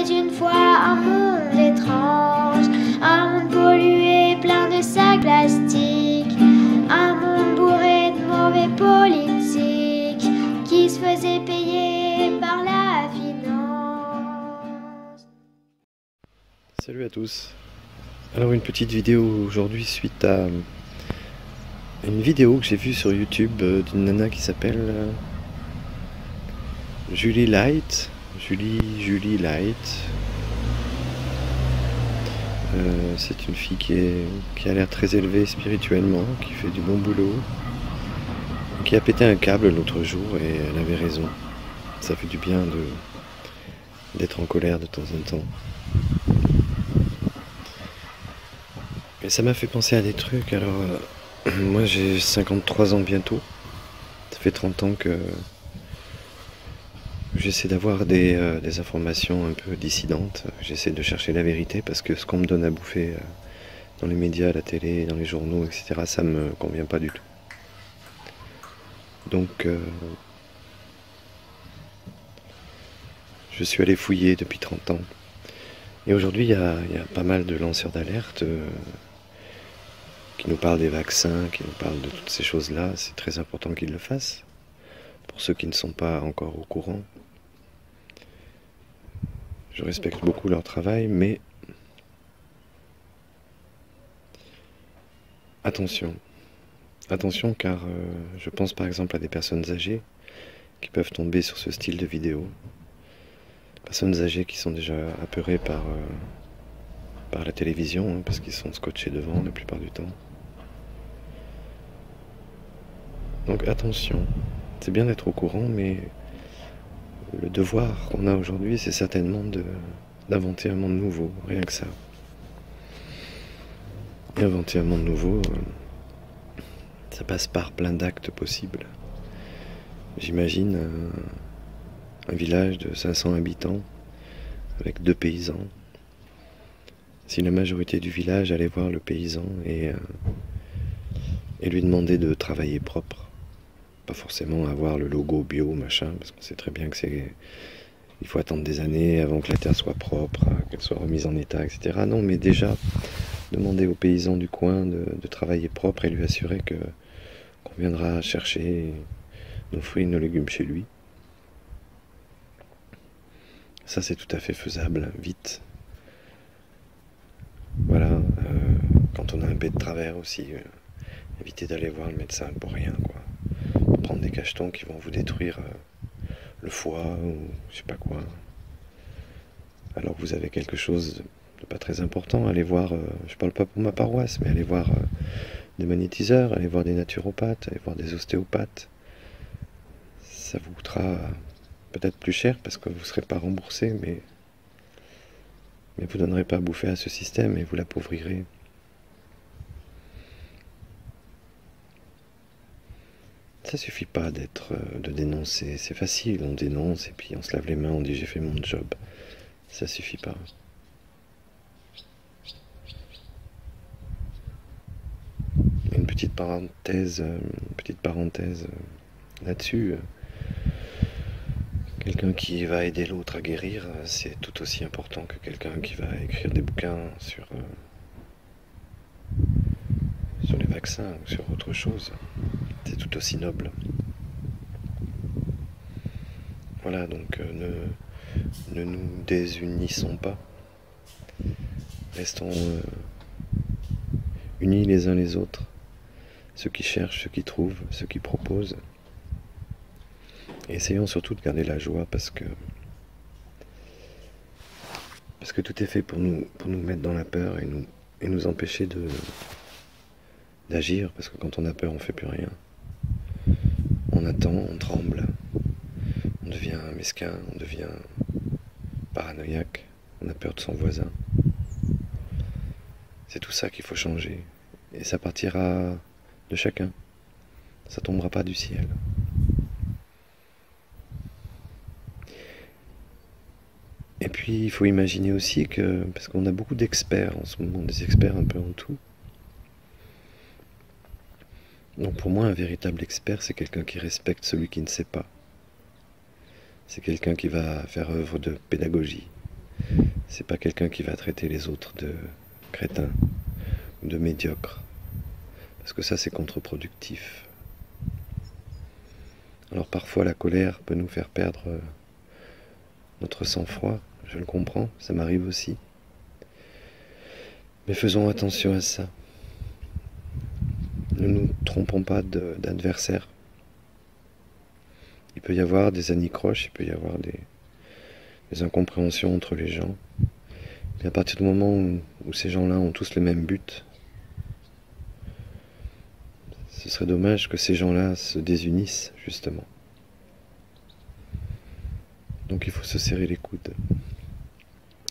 était une fois un monde étrange, un monde pollué, plein de sacs plastiques, un monde bourré de mauvais politiques qui se faisaient payer par la finance. Salut à tous. Alors une petite vidéo aujourd'hui suite à une vidéo que j'ai vue sur YouTube d'une nana qui s'appelle Julie Light. Julie Light. C'est une fille qui a l'air très élevée spirituellement, qui fait du bon boulot, qui a pété un câble l'autre jour et elle avait raison. Ça fait du bien d'être en colère de temps en temps. Et ça m'a fait penser à des trucs. Alors, moi j'ai 53 ans bientôt. Ça fait 30 ans que j'essaie d'avoir des informations un peu dissidentes. J'essaie de chercher la vérité parce que ce qu'on me donne à bouffer dans les médias, la télé, dans les journaux, etc., ça me convient pas du tout. Donc, je suis allé fouiller depuis 30 ans. Et aujourd'hui, il y a pas mal de lanceurs d'alerte qui nous parlent des vaccins, qui nous parlent de toutes ces choses-là. C'est très important qu'ils le fassent. Pour ceux qui ne sont pas encore au courant, je respecte beaucoup leur travail, mais attention. Attention, car je pense par exemple à des personnes âgées qui peuvent tomber sur ce style de vidéo. Personnes âgées qui sont déjà apeurées par la télévision, hein, parce qu'ils sont scotchés devant la plupart du temps. Donc attention, c'est bien d'être au courant, mais le devoir qu'on a aujourd'hui, c'est certainement d'inventer un monde nouveau, rien que ça. Et inventer un monde nouveau, ça passe par plein d'actes possibles. J'imagine un village de 500 habitants, avec 2 paysans. Si la majorité du village allait voir le paysan et lui demander de travailler propre, pas forcément avoir le logo bio, machin, parce qu'on sait très bien que il faut attendre des années avant que la terre soit propre, qu'elle soit remise en état, etc. Non, mais déjà, demander aux paysans du coin de travailler propre et lui assurer qu'on viendra chercher nos fruits et nos légumes chez lui. Ça, c'est tout à fait faisable, vite. Voilà, quand on a un pet de travers aussi, évitez d'aller voir le médecin pour rien, quoi. Pour prendre des cachetons qui vont vous détruire le foie ou je sais pas quoi. Alors que vous avez quelque chose de pas très important, allez voir, je parle pas pour ma paroisse, mais allez voir des magnétiseurs, allez voir des naturopathes, allez voir des ostéopathes. Ça vous coûtera peut-être plus cher parce que vous ne serez pas remboursé, mais vous ne donnerez pas à bouffer à ce système et vous l'appauvrirez. Ça suffit pas de dénoncer, c'est facile, on dénonce et puis on se lave les mains, on dit j'ai fait mon job. Ça suffit pas. Une petite parenthèse là-dessus. Quelqu'un qui va aider l'autre à guérir, c'est tout aussi important que quelqu'un qui va écrire des bouquins sur les vaccins ou sur autre chose. C'est tout aussi noble. Voilà, donc ne nous désunissons pas. Restons unis les uns les autres. Ceux qui cherchent, ceux qui trouvent, ceux qui proposent. Et essayons surtout de garder la joie parce que tout est fait pour nous mettre dans la peur et nous empêcher d'agir, parce que quand on a peur, on ne fait plus rien. On attend, on tremble, on devient mesquin, on devient paranoïaque, on a peur de son voisin. C'est tout ça qu'il faut changer. Et ça partira de chacun. Ça ne tombera pas du ciel. Et puis il faut imaginer aussi que, parce qu'on a beaucoup d'experts en ce moment, des experts un peu en tout. Donc pour moi, un véritable expert, c'est quelqu'un qui respecte celui qui ne sait pas. C'est quelqu'un qui va faire œuvre de pédagogie, c'est pas quelqu'un qui va traiter les autres de crétins ou de médiocres. Parce que ça, c'est contre-productif. Alors parfois, la colère peut nous faire perdre notre sang-froid. Je le comprends, ça m'arrive aussi. Mais faisons attention à ça. Ne nous trompons pas d'adversaire. Il peut y avoir des anicroches, il peut y avoir des incompréhensions entre les gens. Mais à partir du moment où ces gens-là ont tous le même but, ce serait dommage que ces gens-là se désunissent, justement. Donc il faut se serrer les coudes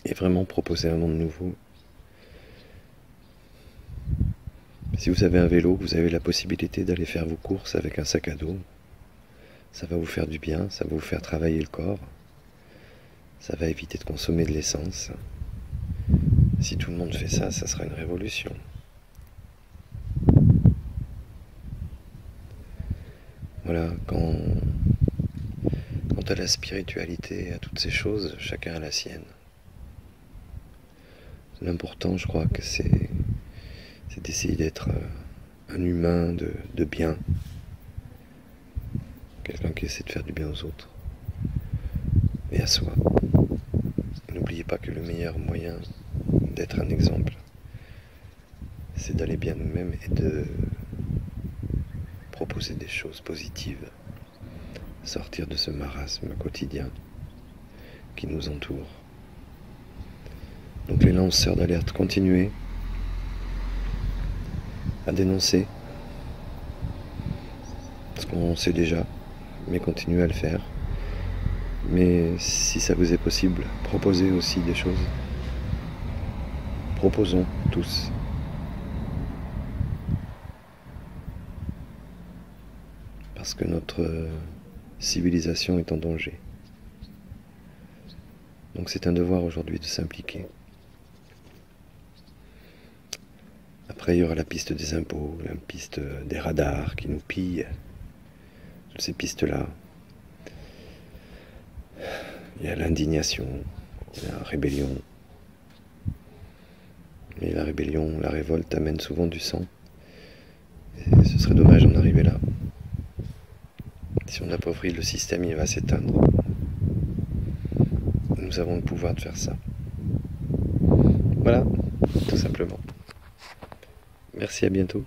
et vraiment proposer un monde nouveau. Si vous avez un vélo, vous avez la possibilité d'aller faire vos courses avec un sac à dos. Ça va vous faire du bien, ça va vous faire travailler le corps. Ça va éviter de consommer de l'essence. Si tout le monde fait ça, ça sera une révolution. Voilà, quant à la spiritualité et à toutes ces choses, chacun a la sienne. L'important, je crois que c'est d'essayer d'être un humain de bien. Quelqu'un qui essaie de faire du bien aux autres. Et à soi. N'oubliez pas que le meilleur moyen d'être un exemple, c'est d'aller bien nous-mêmes et de proposer des choses positives. Sortir de ce marasme quotidien qui nous entoure. Donc les lanceurs d'alerte, continuez à dénoncer ce qu'on sait déjà, mais continuez à le faire. Mais si ça vous est possible, proposez aussi des choses. Proposons tous. Parce que notre civilisation est en danger. Donc c'est un devoir aujourd'hui de s'impliquer. Après, il y aura la piste des impôts, la piste des radars qui nous pillent. Toutes ces pistes-là. Il y a l'indignation, il y a la rébellion. Mais la rébellion, la révolte amène souvent du sang. Et ce serait dommage d'en arriver là. Si on appauvrit le système, il va s'éteindre. Nous avons le pouvoir de faire ça. Voilà, tout simplement. Merci, à bientôt.